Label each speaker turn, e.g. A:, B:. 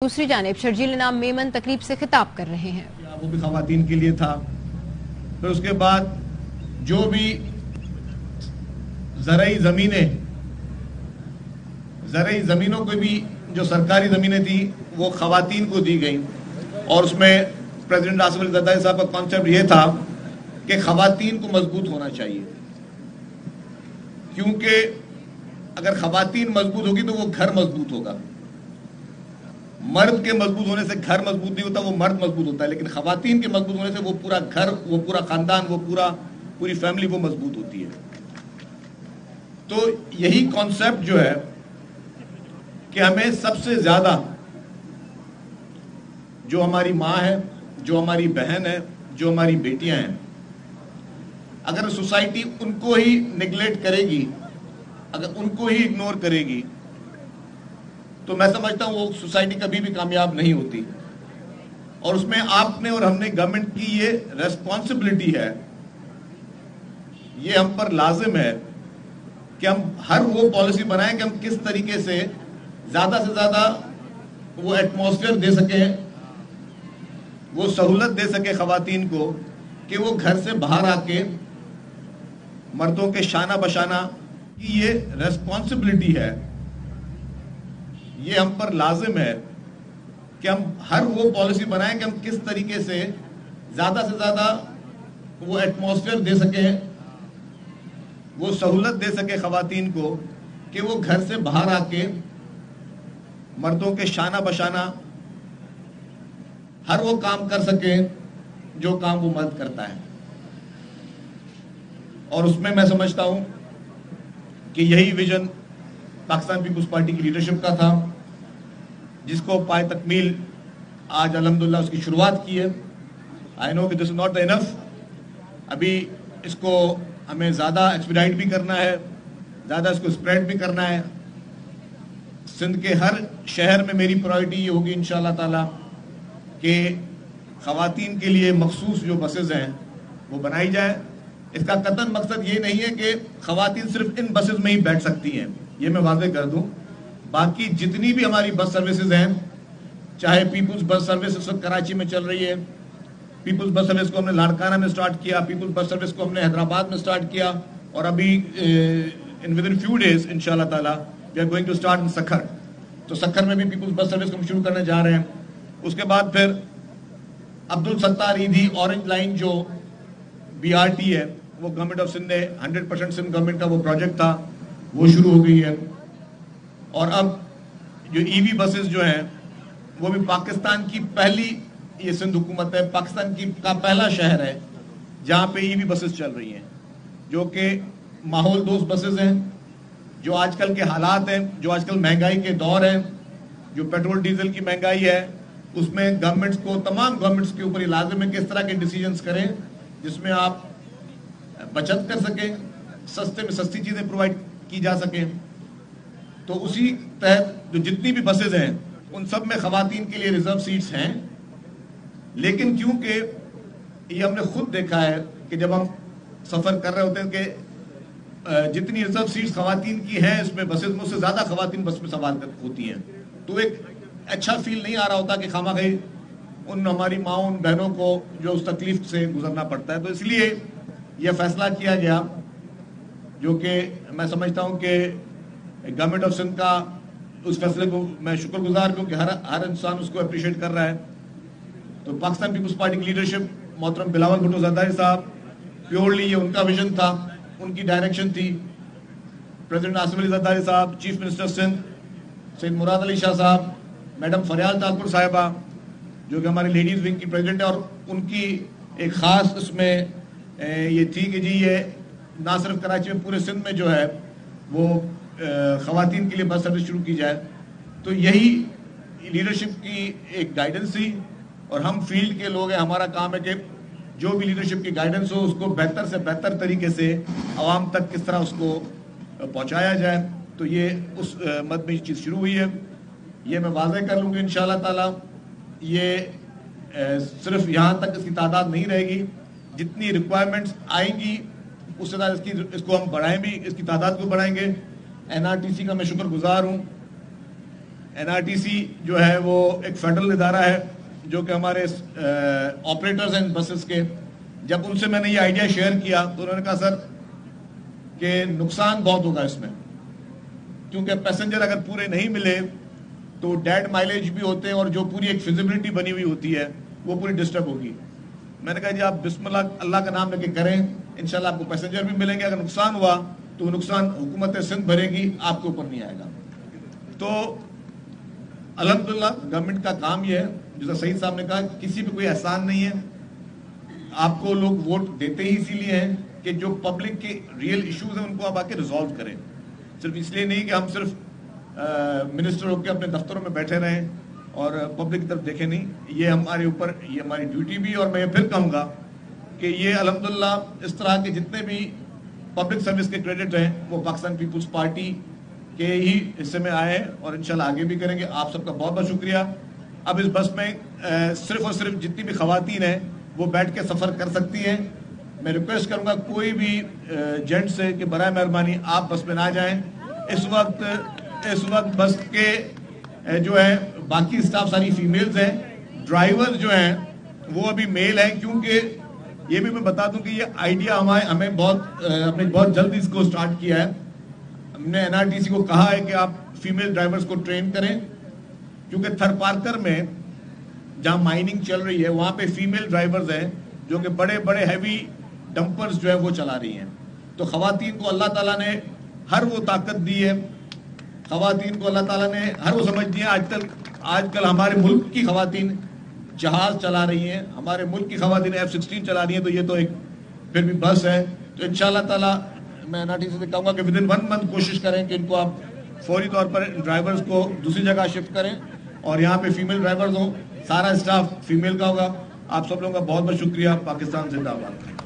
A: دوسری جانب شرجیل انعام میمن تقریب سے خطاب کر رہے ہیں۔
B: وہ بھی خواتین کے لیے تھا۔ پھر اس کے بعد جو بھی زرعی زمینوں کو بھی جو سرکاری زمینیں تھیں وہ خواتین کو دی گئیں، اور اس میں پریزیڈنٹ آصف علی زرداری صاحب کا کانسیپٹ یہ تھا کہ خواتین کو مضبوط ہونا چاہیے، کیونکہ اگر خواتین مضبوط ہوگی تو وہ گھر مضبوط ہوگا۔ مرد کے مضبوط ہونے سے گھر مضبوط نہیں ہوتا، وہ مرد مضبوط ہوتا ہے، لیکن خواتین کے مضبوط ہونے سے وہ پورا گھر، وہ پورا خاندان، وہ پوری فیملی وہ مضبوط ہوتی ہے۔ تو یہی کانسیپٹ جو ہے کہ ہمیں سب سے زیادہ جو ہماری ماں ہے، جو ہماری بہن ہے، جو ہماری بیٹیاں ہیں، اگر سوسائٹی ان کو ہی نیگلیکٹ کرے گی، اگر ان کو ہی اگنور کرے گی، تو میں سمجھتا ہوں وہ سوسائٹی کبھی بھی کامیاب نہیں ہوتی۔ اور اس میں آپ نے اور ہم نے گورنمنٹ کی یہ ریسپانسبلٹی ہے، یہ ہم پر لازم ہے کہ ہم ہر وہ پالیسی بنائیں کہ ہم کس طریقے سے زیادہ وہ ایٹماسفیئر دے سکیں، وہ سہولت دے سکے خواتین کو کہ وہ گھر سے باہر آ کے مردوں کے شانہ بشانہ کی یہ ریسپانسبلٹی ہے، یہ ہم پر لازم ہے کہ ہم ہر وہ پالیسی بنائیں کہ ہم کس طریقے سے زیادہ وہ ایٹماسفیئر دے سکیں، وہ سہولت دے سکے خواتین کو کہ وہ گھر سے باہر آ کے مردوں کے شانہ بشانہ ہر وہ کام کر سکیں جو کام وہ مرد کرتا ہے۔ اور اس میں سمجھتا ہوں کہ یہی ویژن پاکستان پیپلز پارٹی کی لیڈرشپ کا تھا، جس کو پائے تکمیل آج الحمدللہ اس کی شروعات کی ہے۔ آئی نو کہ دس از ناٹ دا انف، ابھی اس کو ہمیں زیادہ ایکسپیڈائٹ بھی کرنا ہے، زیادہ اس کو اسپریڈ بھی کرنا ہے۔ سندھ کے ہر شہر میں میری پرائرٹی یہ ہوگی انشاءاللہ تعالی کہ خواتین کے لیے مخصوص جو بسز ہیں وہ بنائی جائے۔ اس کا قطعاً مقصد یہ نہیں ہے کہ خواتین صرف ان بسز میں ہی بیٹھ سکتی ہیں، یہ میں واضح کر دوں۔ باقی جتنی بھی ہماری بس سروسز ہیں، چاہے پیپلز بس سروس اس وقت کراچی میں چل رہی ہے، پیپلز بس سروس کو ہم نے لاڑکانہ میں سٹارٹ کیا، پیپلز بس سروس کو ہم نے حیدرآباد میں سٹارٹ کیا، اور ابھی within few days انشاءاللہ تعالی we are going to start in Sukkur. تو سکھر میں بھی پیپلز بس سروس کو ہم شروع کرنے جا رہے ہیں۔ اس کے بعد پھر عبدالستار ایدھی اورنج لائن جو BRT ہے، وہ گورنمنٹ آف سندھ نے 100% سندھ گورنمنٹ کا وہ پروجیکٹ تھا، وہ شروع ہو گئی ہے۔ اور اب جو EV بسز جو ہیں وہ بھی پاکستان کی پہلی، یہ سندھ حکومت ہے، پاکستان کا پہلا شہر ہے جہاں پہ EV بسز چل رہی ہیں، جو کہ ماحول دوست بسز ہیں۔ جو آج کل کے حالات ہیں، جو آج کل مہنگائی کے دور ہیں، جو پیٹرول ڈیزل کی مہنگائی ہے، اس میں گورنمنٹس کو، تمام گورنمنٹس کے اوپر یہ لازم ہے کہ اس طرح کے ڈیسیجنز کریں جس میں آپ بچت کر سکیں، سستے میں سستی چیزیں پرووائڈ کی جا سکیں۔ تو اسی تحت جو جتنی بھی بسز ہیں ان سب میں خواتین کے لیے ریزرو سیٹس ہیں، لیکن کیونکہ یہ ہم نے خود دیکھا ہے کہ جب ہم سفر کر رہے ہوتے ہیں کہ جتنی ریزرو سیٹس خواتین کی ہیں اس میں بسز میں، اس سے زیادہ خواتین بس میں سوار ہوتی ہیں، تو ایک اچھا فیل نہیں آ رہا ہوتا کہ خواہ ان ہماری ماؤں، ان بہنوں کو جو اس تکلیف سے گزرنا پڑتا ہے۔ تو اس لیے یہ فیصلہ کیا گیا، جو کہ میں سمجھتا ہوں کہ گورنمنٹ آف سندھ کا اس فیصلے کو میں شکر گزار ہوں کہ ہر انسان اس کو اپریشیٹ کر رہا ہے۔ تو پاکستان پیپلز پارٹی کی لیڈرشپ، محترم بلاول بھٹو زرداری صاحب، پیورلی یہ ان کا ویژن تھا، ان کی ڈائریکشن تھی۔ پریزیڈنٹ آصف علی زرداری صاحب، چیف منسٹر سندھ سید مراد علی شاہ صاحب، میڈم فریال طاہر صاحبہ جو کہ ہماری لیڈیز ونگ کی پریزیڈنٹ ہے، اور ان کی ایک خاص اس میں یہ تھی کہ جی یہ نہ صرف کراچی میں، پورے سندھ میں جو ہے وہ خواتین کے لیے بس سروس شروع کی جائے۔ تو یہی لیڈرشپ کی ایک گائیڈنس تھی، اور ہم فیلڈ کے لوگ ہیں، ہمارا کام ہے کہ جو بھی لیڈرشپ کی گائیڈنس ہو اس کو بہتر سے بہتر طریقے سے عوام تک کس طرح اس کو پہنچایا جائے۔ تو یہ اس مد میں یہ چیز شروع ہوئی ہے۔ یہ میں واضح کر لوں گی انشاءاللہ تعالی یہ صرف یہاں تک اس کی تعداد نہیں رہے گی، جتنی ریکوائرمنٹس آئیں گی اس سے زیادہ اس کو ہم بڑھائیں بھی، اس کی تعداد کو بڑھائیں گے۔ NRTC کا میں شکر گزار ہوں، NRTC جو ہے وہ ایک فیڈرل ادارہ ہے جو کہ ہمارے آپریٹرز ہیں بسز کے. جب ان سے میں نے یہ آئیڈیا شیئر کیا تو انہوں نے کہا سر کہ نقصان بہت ہوگا اس میں, کیونکہ پیسنجر اگر پورے نہیں ملے تو ڈیڈ مائلیج بھی ہوتے ہیں اور جو پوری ایک فیزیبلٹی بنی ہوئی ہوتی ہے وہ پوری ڈسٹرب ہوگی. میں نے کہا جی آپ بسم اللہ کا نام لے کے کریں, انشاءاللہ آپ کو پیسنجر بھی ملیں گے. اگر نقصان ہوا تو وہ نقصان حکومت سندھ بھرے گی, آپ کے اوپر نہیں آئے گا. تو الحمدللہ گورنمنٹ کا کام یہ ہے, جیسا سعید صاحب نے کہا, کسی پہ کوئی احسان نہیں ہے. آپ کو لوگ ووٹ دیتے ہی اسی لیے ہیں کہ جو پبلک کے ریئل ایشوز ہیں ان کو آپ آ کے ریزالو کریں, صرف اس لیے نہیں کہ ہم صرف منسٹر ہو کے اپنے دفتروں میں بیٹھے رہیں اور پبلک کی طرف دیکھیں. نہیں, یہ ہمارے اوپر, یہ ہماری ڈیوٹی بھی. اور میں پھر کہوں گا کہ یہ الحمدللہ اس طرح کے جتنے بھی پبلک سروس کے کریڈٹ ہیں وہ پاکستان پیپلز پارٹی کے ہی حصے میں آئے ہیں اور انشاءاللہ آگے بھی کریں گے. آپ سب کا بہت بہت شکریہ. اب اس بس میں صرف اور صرف جتنی بھی خواتین ہیں وہ بیٹھ کے سفر کر سکتی ہیں. میں ریکویسٹ کروں گا کوئی بھی جینٹ سے کہ برائے مہربانی آپ بس میں نہ جائیں. اس وقت بس کے جو ہے باقی اسٹاف ساری فیمیلز ہیں, ڈرائیور جو ہیں وہ ابھی میل ہیں. کیونکہ یہ بھی میں بتا دوں کہ یہ آئیڈیا ہمیں بہت جلد اس کو سٹارٹ کیا ہے. ہم نے NRTC کو کہا ہے کہ آپ فیمیل ڈرائیورز کو ٹرین کریں, کیونکہ تھر پارکر میں جہاں مائننگ چل رہی ہے وہاں پہ فیمیل ڈرائیورز ہیں جو کہ بڑے بڑے ہیوی ڈمپرز جو ہے وہ چلا رہی ہیں. تو خواتین کو اللہ تعالیٰ نے ہر وہ طاقت دی ہے, خواتین کو اللہ تعالیٰ نے ہر وہ سمجھ دی ہے. آج کل ہمارے ملک کی خواتین جہاز چلا رہی ہیں, ہمارے ملک کی خواتین F-16 چلا رہی ہیں. تو یہ تو ایک پھر بھی بس ہے. تو انشاءاللہ تعالیٰ میں NRTC سے کہوں گا کہ ودن 1 month کوشش کریں کہ ان کو آپ فوری طور پر ڈرائیورز کو دوسری جگہ شفٹ کریں اور یہاں پہ فیمیل ڈرائیورز ہوں. سارا اسٹاف فیمیل کا ہوگا. آپ سب لوگوں کا بہت بہت شکریہ. پاکستان زندہ باد.